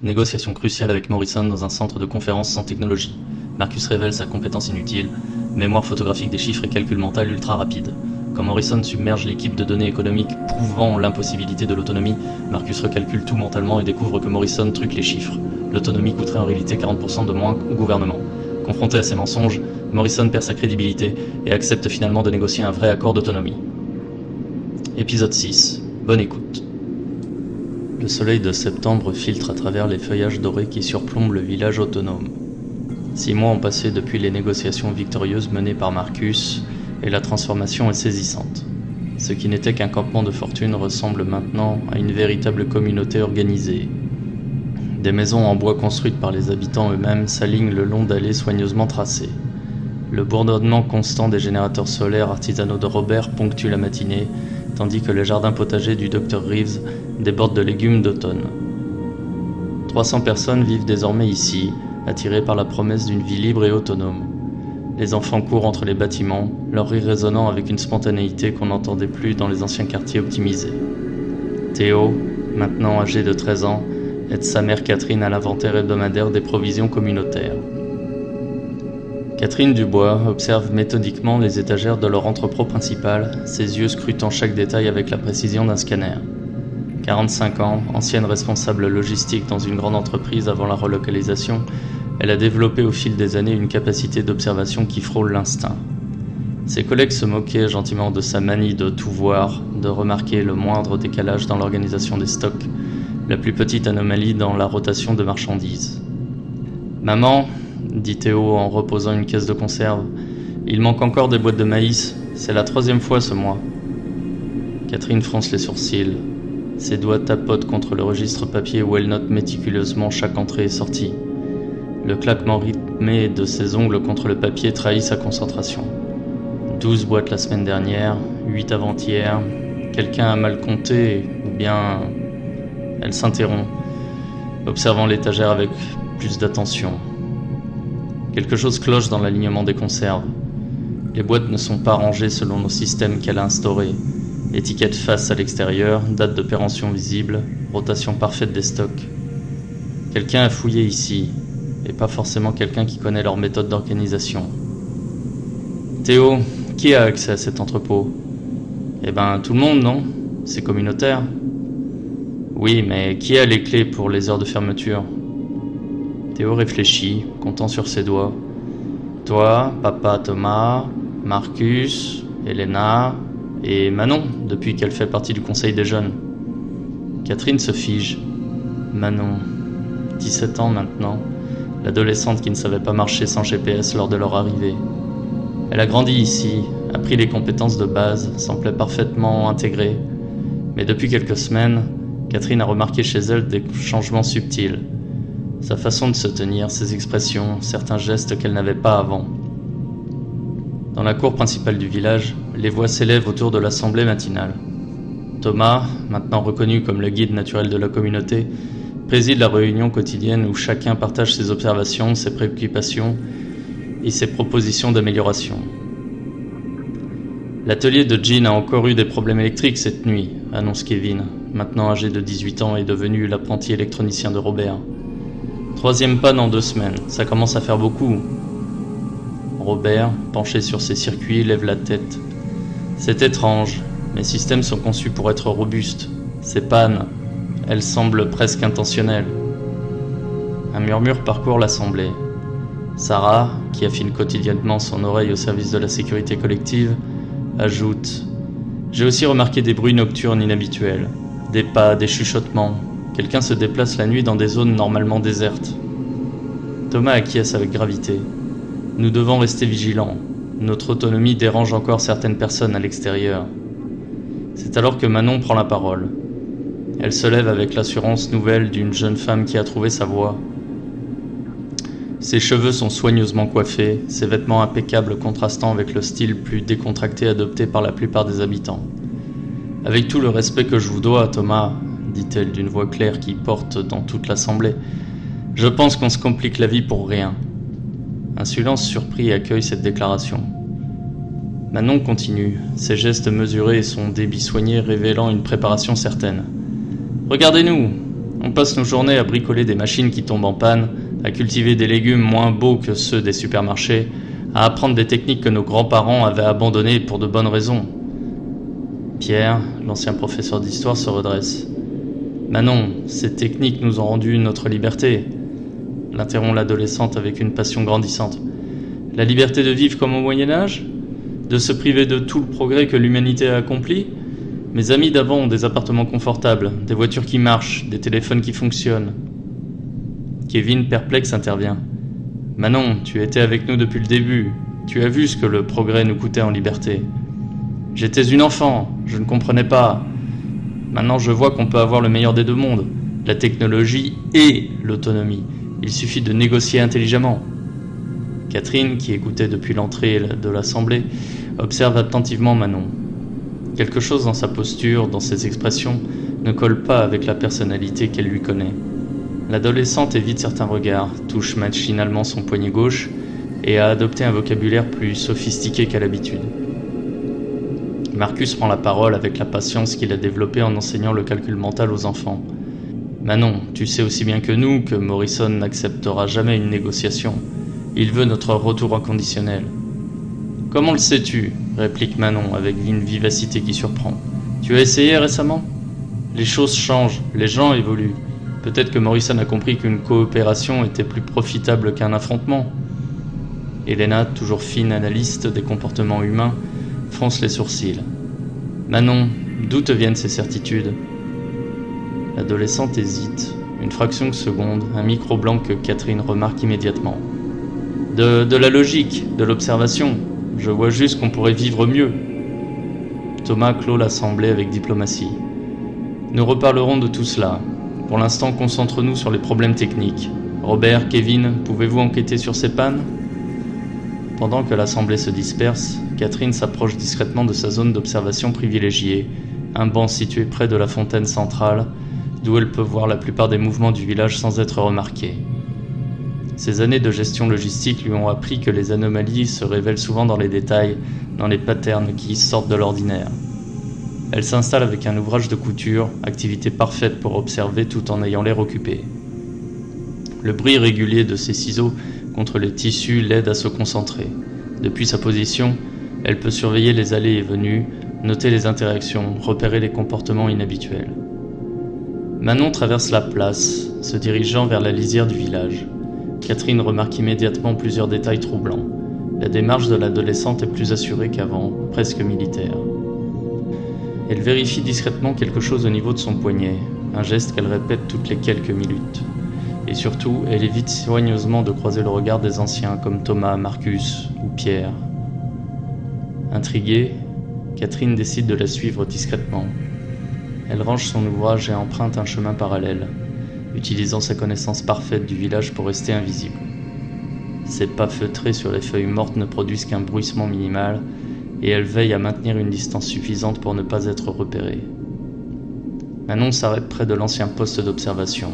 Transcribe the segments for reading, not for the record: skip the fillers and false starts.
Négociation cruciale avec Morrison dans un centre de conférence sans technologie. Marcus révèle sa compétence inutile, mémoire photographique des chiffres et calcul mental ultra rapide. Quand Morrison submerge l'équipe de données économiques prouvant l'impossibilité de l'autonomie, Marcus recalcule tout mentalement et découvre que Morrison truque les chiffres. L'autonomie coûterait en réalité 40% de moins au gouvernement. Confronté à ces mensonges, Morrison perd sa crédibilité et accepte finalement de négocier un vrai accord d'autonomie. Épisode 6. Bonne écoute. Le soleil de septembre filtre à travers les feuillages dorés qui surplombent le village autonome. 6 mois ont passé depuis les négociations victorieuses menées par Marcus, et la transformation est saisissante. Ce qui n'était qu'un campement de fortune ressemble maintenant à une véritable communauté organisée. Des maisons en bois construites par les habitants eux-mêmes s'alignent le long d'allées soigneusement tracées. Le bourdonnement constant des générateurs solaires artisanaux de Robert ponctue la matinée, tandis que le jardin potager du Dr Reeves déborde de légumes d'automne. 300 personnes vivent désormais ici, attirées par la promesse d'une vie libre et autonome. Les enfants courent entre les bâtiments, leur rire résonnant avec une spontanéité qu'on n'entendait plus dans les anciens quartiers optimisés. Théo, maintenant âgé de 13 ans, aide sa mère Catherine à l'inventaire hebdomadaire des provisions communautaires. Catherine Dubois observe méthodiquement les étagères de leur entrepôt principal, ses yeux scrutant chaque détail avec la précision d'un scanner. 45 ans, ancienne responsable logistique dans une grande entreprise avant la relocalisation, elle a développé au fil des années une capacité d'observation qui frôle l'instinct. Ses collègues se moquaient gentiment de sa manie de tout voir, de remarquer le moindre décalage dans l'organisation des stocks, la plus petite anomalie dans la rotation de marchandises. « Maman, dit Théo en reposant une caisse de conserve, il manque encore des boîtes de maïs, c'est la 3e fois ce mois. » Catherine fronce les sourcils. Ses doigts tapotent contre le registre papier où elle note méticuleusement chaque entrée et sortie. Le claquement rythmé de ses ongles contre le papier trahit sa concentration. 12 boîtes la semaine dernière, 8 avant-hier. Quelqu'un a mal compté, ou bien... Elle s'interrompt, observant l'étagère avec plus d'attention. Quelque chose cloche dans l'alignement des conserves. Les boîtes ne sont pas rangées selon nos systèmes qu'elle a instaurés. Étiquette face à l'extérieur, date de péremption visible, rotation parfaite des stocks. Quelqu'un a fouillé ici, et pas forcément quelqu'un qui connaît leur méthode d'organisation. Théo, qui a accès à cet entrepôt? Eh ben, tout le monde, non? C'est communautaire. Oui, mais qui a les clés pour les heures de fermeture? Théo réfléchit, comptant sur ses doigts. Toi, papa Thomas, Marcus, Elena et Manon, depuis qu'elle fait partie du conseil des jeunes. Catherine se fige. Manon, 17 ans maintenant, l'adolescente qui ne savait pas marcher sans GPS lors de leur arrivée. Elle a grandi ici, a pris les compétences de base, semblait parfaitement intégrée, mais depuis quelques semaines, Catherine a remarqué chez elle des changements subtils. Sa façon de se tenir, ses expressions, certains gestes qu'elle n'avait pas avant. Dans la cour principale du village, les voix s'élèvent autour de l'assemblée matinale. Thomas, maintenant reconnu comme le guide naturel de la communauté, préside la réunion quotidienne où chacun partage ses observations, ses préoccupations et ses propositions d'amélioration. L'atelier de Jean a encore eu des problèmes électriques cette nuit, annonce Kevin, maintenant âgé de 18 ans et devenu l'apprenti électronicien de Robert. 3e panne en 2 semaines, ça commence à faire beaucoup. Robert, penché sur ses circuits, lève la tête. C'est étrange, mes systèmes sont conçus pour être robustes. Ces pannes, elles semblent presque intentionnelles. Un murmure parcourt l'assemblée. Sarah, qui affine quotidiennement son oreille au service de la sécurité collective, ajoute « J'ai aussi remarqué des bruits nocturnes inhabituels, des pas, des chuchotements. Quelqu'un se déplace la nuit dans des zones normalement désertes. » Thomas acquiesce avec gravité. « Nous devons rester vigilants. Notre autonomie dérange encore certaines personnes à l'extérieur. » C'est alors que Manon prend la parole. Elle se lève avec l'assurance nouvelle d'une jeune femme qui a trouvé sa voie. Ses cheveux sont soigneusement coiffés, ses vêtements impeccables contrastant avec le style plus décontracté adopté par la plupart des habitants. « Avec tout le respect que je vous dois, Thomas, dit-elle d'une voix claire qui porte dans toute l'assemblée, je pense qu'on se complique la vie pour rien. » Un silence surpris accueille cette déclaration. Manon continue, ses gestes mesurés et son débit soigné révélant une préparation certaine. « Regardez-nous, On passe nos journées à bricoler des machines qui tombent en panne, à cultiver des légumes moins beaux que ceux des supermarchés, à apprendre des techniques que nos grands-parents avaient abandonnées pour de bonnes raisons. Pierre, l'ancien professeur d'histoire, se redresse. Manon, ces techniques nous ont rendu notre liberté, l'interrompt l'adolescente avec une passion grandissante. La liberté de vivre comme au Moyen-Âge ? De se priver de tout le progrès que l'humanité a accompli ? Mes amis d'avant ont des appartements confortables, des voitures qui marchent, des téléphones qui fonctionnent. Kevin, perplexe, intervient. Manon, tu étais avec nous depuis le début. Tu as vu ce que le progrès nous coûtait en liberté. J'étais une enfant, je ne comprenais pas. Maintenant, je vois qu'on peut avoir le meilleur des deux mondes, la technologie et l'autonomie. Il suffit de négocier intelligemment. Catherine, qui écoutait depuis l'entrée de l'assemblée, observe attentivement Manon. Quelque chose dans sa posture, dans ses expressions, ne colle pas avec la personnalité qu'elle lui connaît. L'adolescente évite certains regards, touche machinalement son poignet gauche et a adopté un vocabulaire plus sophistiqué qu'à l'habitude. Marcus prend la parole avec la patience qu'il a développée en enseignant le calcul mental aux enfants. Manon, tu sais aussi bien que nous que Morrison n'acceptera jamais une négociation. Il veut notre retour inconditionnel. Comment le sais-tu ? Réplique Manon avec une vivacité qui surprend. Tu as essayé récemment ? Les choses changent, les gens évoluent. Peut-être que Morrison a compris qu'une coopération était plus profitable qu'un affrontement. Elena, toujours fine analyste des comportements humains, fronce les sourcils. Manon, d'où te viennent ces certitudes ? L'adolescente hésite. Une fraction de seconde, un micro blanc que Catherine remarque immédiatement. De la logique, de l'observation. Je vois juste qu'on pourrait vivre mieux. Thomas clôt l'assemblée avec diplomatie. Nous reparlerons de tout cela. Pour l'instant, concentre-nous sur les problèmes techniques. Robert, Kevin, pouvez-vous enquêter sur ces pannes ? Pendant que l'assemblée se disperse, Catherine s'approche discrètement de sa zone d'observation privilégiée, un banc situé près de la fontaine centrale, d'où elle peut voir la plupart des mouvements du village sans être remarquée. Ses années de gestion logistique lui ont appris que les anomalies se révèlent souvent dans les détails, dans les patterns qui sortent de l'ordinaire. Elle s'installe avec un ouvrage de couture, activité parfaite pour observer tout en ayant l'air occupé. Le bruit régulier de ses ciseaux contre les tissus l'aide à se concentrer. Depuis sa position, elle peut surveiller les allées et venues, noter les interactions, repérer les comportements inhabituels. Manon traverse la place, se dirigeant vers la lisière du village. Catherine remarque immédiatement plusieurs détails troublants. La démarche de l'adolescente est plus assurée qu'avant, presque militaire. Elle vérifie discrètement quelque chose au niveau de son poignet, un geste qu'elle répète toutes les quelques minutes. Et surtout, elle évite soigneusement de croiser le regard des anciens comme Thomas, Marcus ou Pierre. Intriguée, Catherine décide de la suivre discrètement. Elle range son ouvrage et emprunte un chemin parallèle, utilisant sa connaissance parfaite du village pour rester invisible. Ses pas feutrés sur les feuilles mortes ne produisent qu'un bruissement minimal, et elle veille à maintenir une distance suffisante pour ne pas être repérée. Manon s'arrête près de l'ancien poste d'observation,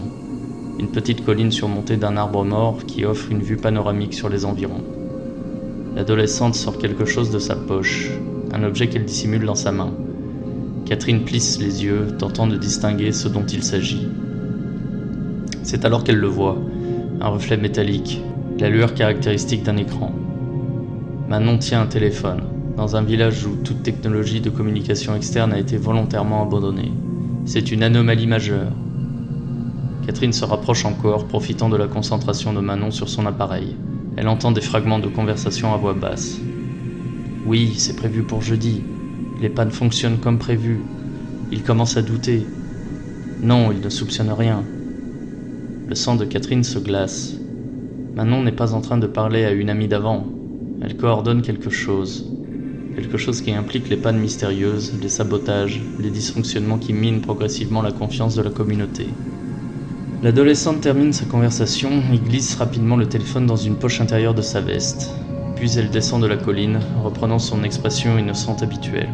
une petite colline surmontée d'un arbre mort qui offre une vue panoramique sur les environs. L'adolescente sort quelque chose de sa poche, un objet qu'elle dissimule dans sa main. Catherine plisse les yeux, tentant de distinguer ce dont il s'agit. C'est alors qu'elle le voit, un reflet métallique, la lueur caractéristique d'un écran. Manon tient un téléphone, dans un village où toute technologie de communication externe a été volontairement abandonnée. C'est une anomalie majeure. Catherine se rapproche encore, profitant de la concentration de Manon sur son appareil. Elle entend des fragments de conversation à voix basse. « Oui, c'est prévu pour jeudi. Les pannes fonctionnent comme prévu. Il commence à douter. Non, il ne soupçonne rien. » Le sang de Catherine se glace. Manon n'est pas en train de parler à une amie d'avant. Elle coordonne quelque chose qui implique les pannes mystérieuses, les sabotages, les dysfonctionnements qui minent progressivement la confiance de la communauté. L'adolescente termine sa conversation et glisse rapidement le téléphone dans une poche intérieure de sa veste. Puis elle descend de la colline, reprenant son expression innocente habituelle.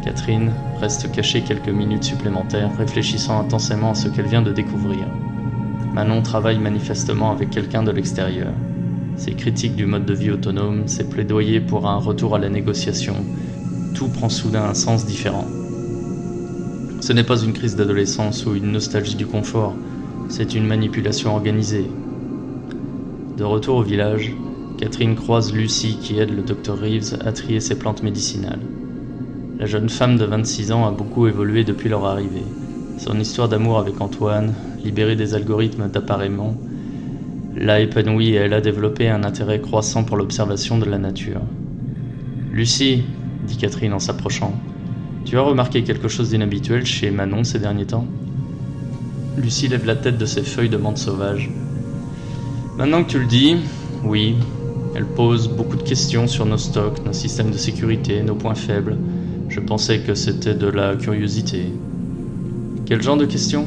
Catherine reste cachée quelques minutes supplémentaires, réfléchissant intensément à ce qu'elle vient de découvrir. Manon travaille manifestement avec quelqu'un de l'extérieur. Ses critiques du mode de vie autonome, ses plaidoyers pour un retour à la négociation, tout prend soudain un sens différent. Ce n'est pas une crise d'adolescence ou une nostalgie du confort, c'est une manipulation organisée. De retour au village, Catherine croise Lucie qui aide le Dr Reeves à trier ses plantes médicinales. La jeune femme de 26 ans a beaucoup évolué depuis leur arrivée. Son histoire d'amour avec Antoine, libérée des algorithmes d'appareillement, l'a épanouie et elle a développé un intérêt croissant pour l'observation de la nature. « Lucie, » dit Catherine en s'approchant, « tu as remarqué quelque chose d'inhabituel chez Manon ces derniers temps ?» Lucie lève la tête de ses feuilles de menthe sauvage. « Maintenant que tu le dis, oui. Elle pose beaucoup de questions sur nos stocks, nos systèmes de sécurité, nos points faibles. Je pensais que c'était de la curiosité. » Quel genre de questions ?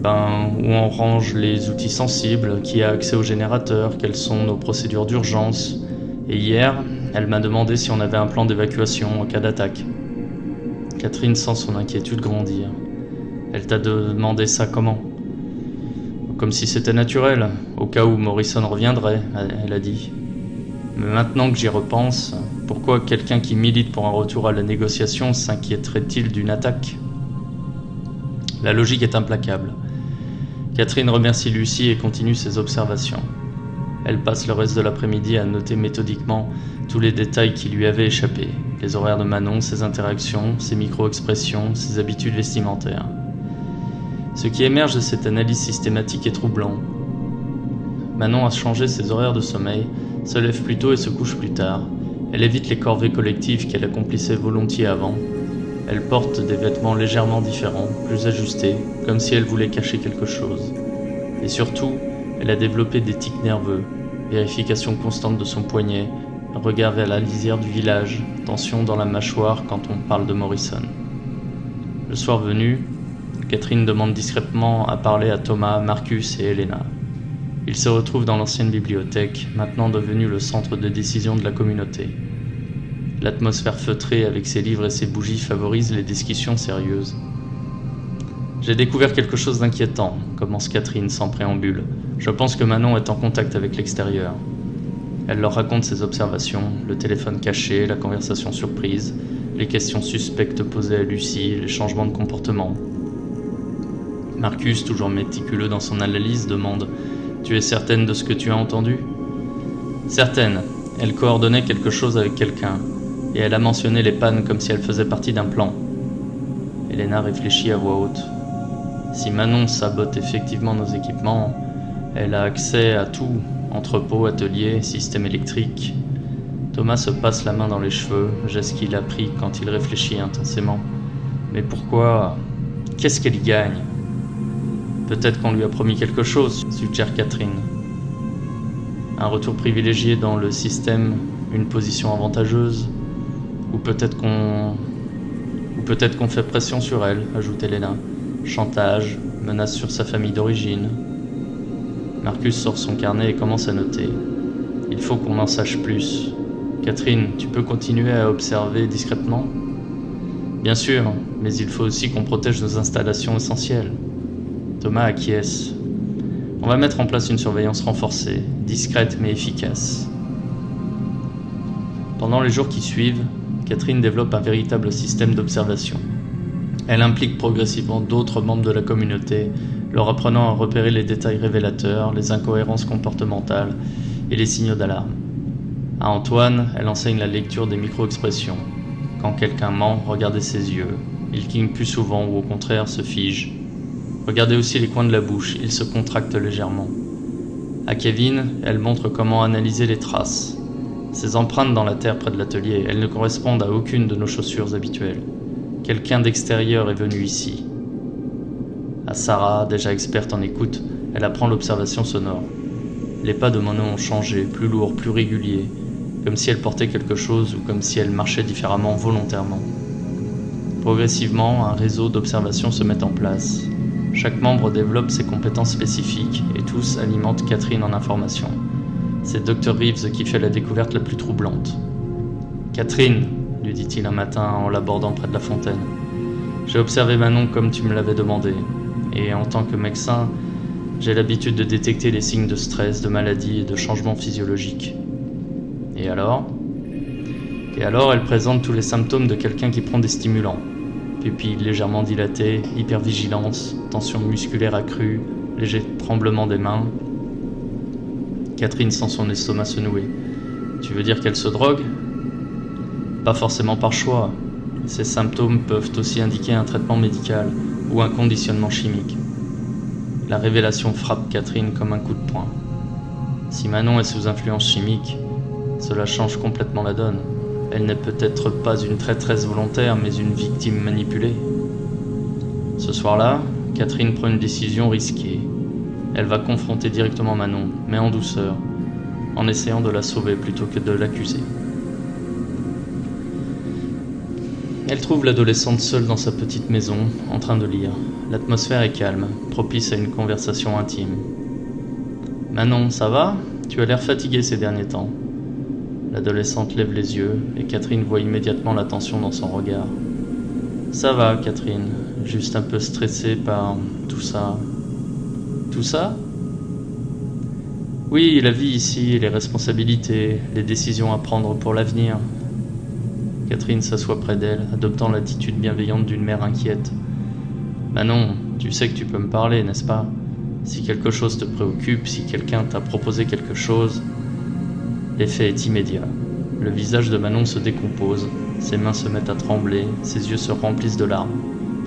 Où on range les outils sensibles, qui a accès au générateur, quelles sont nos procédures d'urgence. Et hier, elle m'a demandé si on avait un plan d'évacuation en cas d'attaque. Catherine sent son inquiétude grandir. Elle t'a demandé ça comment ? Comme si c'était naturel, au cas où Morrison reviendrait, elle a dit. Mais maintenant que j'y repense, pourquoi quelqu'un qui milite pour un retour à la négociation s'inquiéterait-il d'une attaque ? La logique est implacable. Catherine remercie Lucie et continue ses observations. Elle passe le reste de l'après-midi à noter méthodiquement tous les détails qui lui avaient échappé, les horaires de Manon, ses interactions, ses micro-expressions, ses habitudes vestimentaires. Ce qui émerge de cette analyse systématique est troublant. Manon a changé ses horaires de sommeil, se lève plus tôt et se couche plus tard. Elle évite les corvées collectives qu'elle accomplissait volontiers avant. Elle porte des vêtements légèrement différents, plus ajustés, comme si elle voulait cacher quelque chose. Et surtout, elle a développé des tics nerveux, vérification constante de son poignet, regard vers la lisière du village, tension dans la mâchoire quand on parle de Morrison. Le soir venu, Catherine demande discrètement à parler à Thomas, Marcus et Elena. Ils se retrouvent dans l'ancienne bibliothèque, maintenant devenue le centre de décision de la communauté. L'atmosphère feutrée avec ses livres et ses bougies favorise les discussions sérieuses. « J'ai découvert quelque chose d'inquiétant, » commence Catherine sans préambule. « Je pense que Manon est en contact avec l'extérieur. » Elle leur raconte ses observations, le téléphone caché, la conversation surprise, les questions suspectes posées à Lucie, les changements de comportement. Marcus, toujours méticuleux dans son analyse, demande « Tu es certaine de ce que tu as entendu ?»« Certaine. Elle coordonnait quelque chose avec quelqu'un. Et elle a mentionné les pannes comme si elles faisaient partie d'un plan. » Elena réfléchit à voix haute. Si Manon sabote effectivement nos équipements, elle a accès à tout, entrepôt, atelier, système électrique. Thomas se passe la main dans les cheveux, geste qu'il a pris quand il réfléchit intensément. Mais pourquoi ? Qu'est-ce qu'elle y gagne ? Peut-être qu'on lui a promis quelque chose, suggère Catherine. Un retour privilégié dans le système, une position avantageuse. Ou peut-être qu'on fait pression sur elle, ajoute Elena. Chantage, menace sur sa famille d'origine. Marcus sort son carnet et commence à noter. Il faut qu'on en sache plus. Catherine, tu peux continuer à observer discrètement ? Bien sûr, mais il faut aussi qu'on protège nos installations essentielles. Thomas acquiesce. On va mettre en place une surveillance renforcée, discrète mais efficace. Pendant les jours qui suivent, Catherine développe un véritable système d'observation. Elle implique progressivement d'autres membres de la communauté, leur apprenant à repérer les détails révélateurs, les incohérences comportementales et les signaux d'alarme. À Antoine, elle enseigne la lecture des micro-expressions. Quand quelqu'un ment, regardez ses yeux. Il cligne plus souvent ou au contraire se fige. Regardez aussi les coins de la bouche, ils se contractent légèrement. À Kevin, elle montre comment analyser les traces. Ces empreintes dans la terre près de l'atelier, elles ne correspondent à aucune de nos chaussures habituelles. Quelqu'un d'extérieur est venu ici. À Sarah, déjà experte en écoute, elle apprend l'observation sonore. Les pas de Manon ont changé, plus lourds, plus réguliers, comme si elle portait quelque chose ou comme si elle marchait différemment volontairement. Progressivement, un réseau d'observation se met en place. Chaque membre développe ses compétences spécifiques et tous alimentent Catherine en informations. C'est Dr Reeves qui fait la découverte la plus troublante. « Catherine, » lui dit-il un matin en l'abordant près de la fontaine, « j'ai observé Manon comme tu me l'avais demandé, et en tant que médecin, j'ai l'habitude de détecter les signes de stress, de maladie et de changements physiologiques. » « Et alors, elle présente tous les symptômes de quelqu'un qui prend des stimulants. pupilles légèrement dilatées, hypervigilance, tension musculaire accrue, léger tremblement des mains. Catherine sent son estomac se nouer. Tu veux dire qu'elle se drogue ? Pas forcément par choix. Ces symptômes peuvent aussi indiquer un traitement médical ou un conditionnement chimique. La révélation frappe Catherine comme un coup de poing. Si Manon est sous influence chimique, cela change complètement la donne. Elle n'est peut-être pas une traîtresse volontaire, mais une victime manipulée. Ce soir-là, Catherine prend une décision risquée. Elle va confronter directement Manon, mais en douceur, en essayant de la sauver plutôt que de l'accuser. Elle trouve l'adolescente seule dans sa petite maison, en train de lire. L'atmosphère est calme, propice à une conversation intime. « Manon, ça va ? Tu as l'air fatiguée ces derniers temps. » L'adolescente lève les yeux et Catherine voit immédiatement la tension dans son regard. « Ça va, Catherine, juste un peu stressée par tout ça. » « Tout ça ? » Oui, la vie ici, les responsabilités, les décisions à prendre pour l'avenir. Catherine s'assoit près d'elle, adoptant l'attitude bienveillante d'une mère inquiète. « Manon, tu sais que tu peux me parler, n'est-ce pas ? Si quelque chose te préoccupe, si quelqu'un t'a proposé quelque chose... » L'effet est immédiat. Le visage de Manon se décompose, ses mains se mettent à trembler, ses yeux se remplissent de larmes.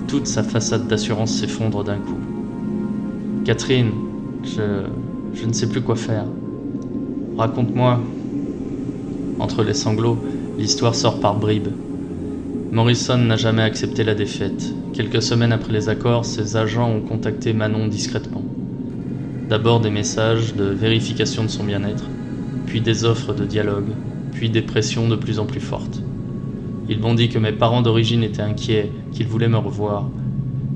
Toute sa façade d'assurance s'effondre d'un coup. « Catherine, je ne sais plus quoi faire. Raconte-moi. » Entre les sanglots, l'histoire sort par bribes. Morrison n'a jamais accepté la défaite. Quelques semaines après les accords, ses agents ont contacté Manon discrètement. D'abord des messages de vérification de son bien-être, puis des offres de dialogue, puis des pressions de plus en plus fortes. Ils m'ont dit que mes parents d'origine étaient inquiets, qu'ils voulaient me revoir.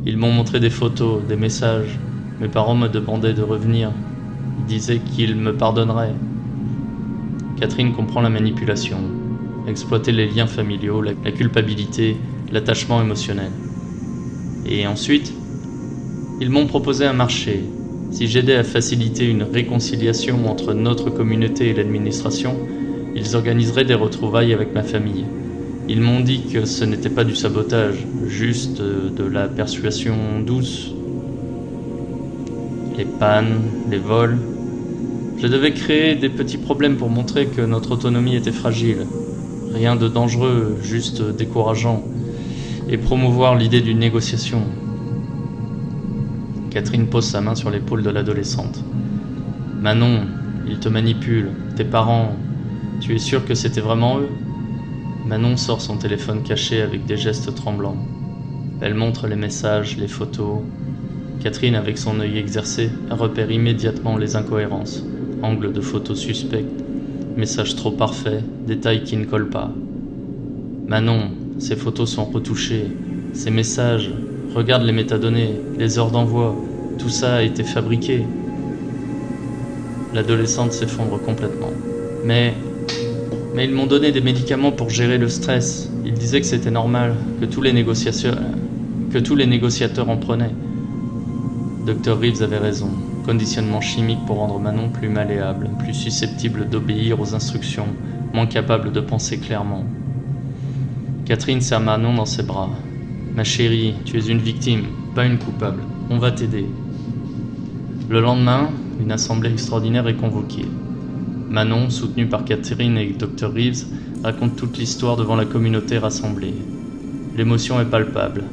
Ils m'ont montré des photos, des messages. Mes parents me demandaient de revenir. Ils disaient qu'ils me pardonneraient. Catherine comprend la manipulation, exploiter les liens familiaux, la culpabilité, l'attachement émotionnel. Et ensuite, ils m'ont proposé un marché. Si j'aidais à faciliter une réconciliation entre notre communauté et l'administration, ils organiseraient des retrouvailles avec ma famille. Ils m'ont dit que ce n'était pas du sabotage, juste de la persuasion douce. Les pannes, les vols. Je devais créer des petits problèmes pour montrer que notre autonomie était fragile. Rien de dangereux, juste décourageant. Et promouvoir l'idée d'une négociation. Catherine pose sa main sur l'épaule de l'adolescente. « Manon, ils te manipulent. Tes parents, tu es sûre que c'était vraiment eux ?» Manon sort son téléphone caché avec des gestes tremblants. Elle montre les messages, les photos. Catherine, avec son œil exercé, repère immédiatement les incohérences. Angle de photos suspectes, messages trop parfaits, détails qui ne collent pas. Manon, ces photos sont retouchées. Ces messages, regarde les métadonnées, les heures d'envoi, tout ça a été fabriqué. L'adolescente s'effondre complètement. Mais ils m'ont donné des médicaments pour gérer le stress. Ils disaient que c'était normal, que tous les négociateurs en prenaient. Dr Reeves avait raison. Conditionnement chimique pour rendre Manon plus malléable, plus susceptible d'obéir aux instructions, moins capable de penser clairement. Catherine serre Manon dans ses bras. « Ma chérie, tu es une victime, pas une coupable. On va t'aider. » Le lendemain, une assemblée extraordinaire est convoquée. Manon, soutenue par Catherine et Dr Reeves, raconte toute l'histoire devant la communauté rassemblée. L'émotion est palpable.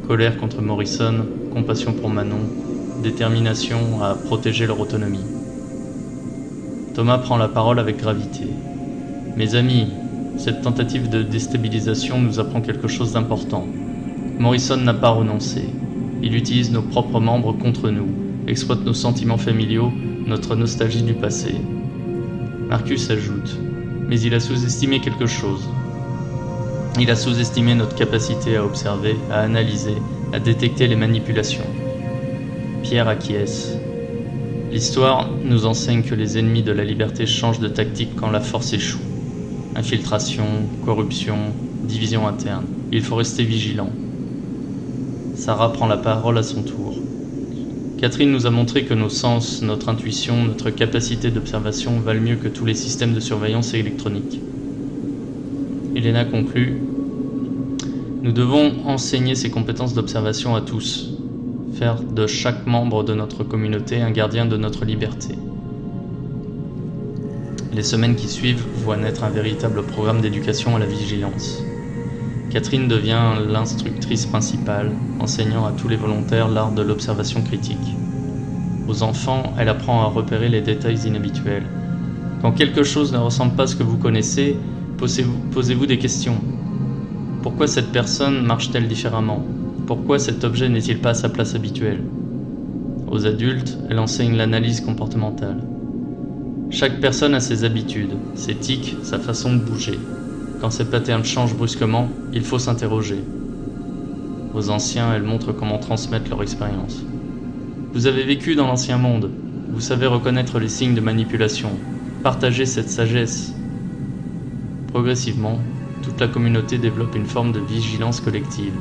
Colère contre Morrison, compassion pour Manon, détermination à protéger leur autonomie. Thomas prend la parole avec gravité. « Mes amis, cette tentative de déstabilisation nous apprend quelque chose d'important. Morrison n'a pas renoncé. Il utilise nos propres membres contre nous, exploite nos sentiments familiaux, notre nostalgie du passé. » Marcus ajoute, « Mais il a sous-estimé quelque chose. Il a sous-estimé notre capacité à observer, à analyser, à détecter les manipulations. » Pierre acquiesce. L'histoire nous enseigne que les ennemis de la liberté changent de tactique quand la force échoue. Infiltration, corruption, division interne. Il faut rester vigilant. Sarah prend la parole à son tour. Catherine nous a montré que nos sens, notre intuition, notre capacité d'observation valent mieux que tous les systèmes de surveillance électronique. Elena conclut. Nous devons enseigner ces compétences d'observation à tous, faire de chaque membre de notre communauté un gardien de notre liberté. Les semaines qui suivent voient naître un véritable programme d'éducation à la vigilance. Catherine devient l'instructrice principale, enseignant à tous les volontaires l'art de l'observation critique. Aux enfants, elle apprend à repérer les détails inhabituels. Quand quelque chose ne ressemble pas à ce que vous connaissez, posez-vous des questions. Pourquoi cette personne marche-t-elle différemment? Pourquoi cet objet n'est-il pas à sa place habituelle? Aux adultes, elle enseigne l'analyse comportementale. Chaque personne a ses habitudes, ses tics, sa façon de bouger. Quand ces patterns changent brusquement, il faut s'interroger. Aux anciens, elle montre comment transmettre leur expérience. Vous avez vécu dans l'ancien monde, vous savez reconnaître les signes de manipulation. Partagez cette sagesse. Progressivement, toute la communauté développe une forme de vigilance collective.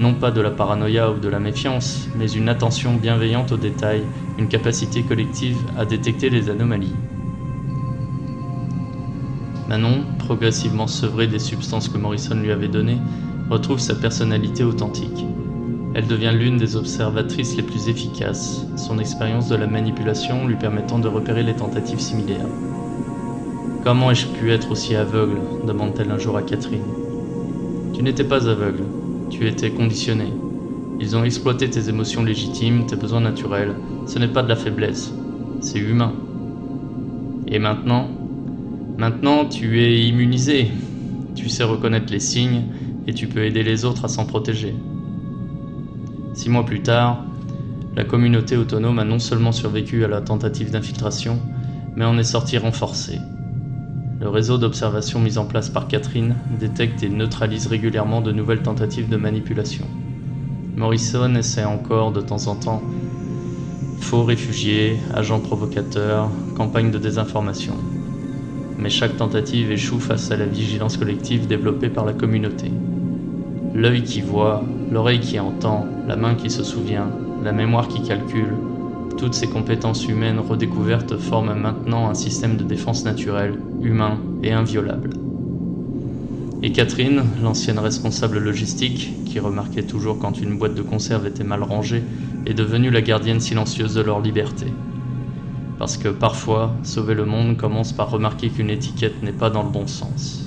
Non pas de la paranoïa ou de la méfiance, mais une attention bienveillante aux détails, une capacité collective à détecter les anomalies. Manon, progressivement sevrée des substances que Morrison lui avait données, retrouve sa personnalité authentique. Elle devient l'une des observatrices les plus efficaces, son expérience de la manipulation lui permettant de repérer les tentatives similaires. « Comment ai-je pu être aussi aveugle ?» demande-t-elle un jour à Catherine. « Tu n'étais pas aveugle, tu étais conditionné. Ils ont exploité tes émotions légitimes, tes besoins naturels. Ce n'est pas de la faiblesse, c'est humain. Et maintenant, tu es immunisé. Tu sais reconnaître les signes et tu peux aider les autres à s'en protéger. » 6 mois plus tard, la communauté autonome a non seulement survécu à la tentative d'infiltration, mais en est sortie renforcée. Le réseau d'observation mis en place par Catherine détecte et neutralise régulièrement de nouvelles tentatives de manipulation. Morrison essaie encore de temps en temps faux réfugiés, agents provocateurs, campagnes de désinformation. Mais chaque tentative échoue face à la vigilance collective développée par la communauté. L'œil qui voit, l'oreille qui entend, la main qui se souvient, la mémoire qui calcule, toutes ces compétences humaines redécouvertes forment maintenant un système de défense naturel, humain et inviolable. Et Catherine, l'ancienne responsable logistique, qui remarquait toujours quand une boîte de conserve était mal rangée, est devenue la gardienne silencieuse de leur liberté. Parce que parfois, sauver le monde commence par remarquer qu'une étiquette n'est pas dans le bon sens.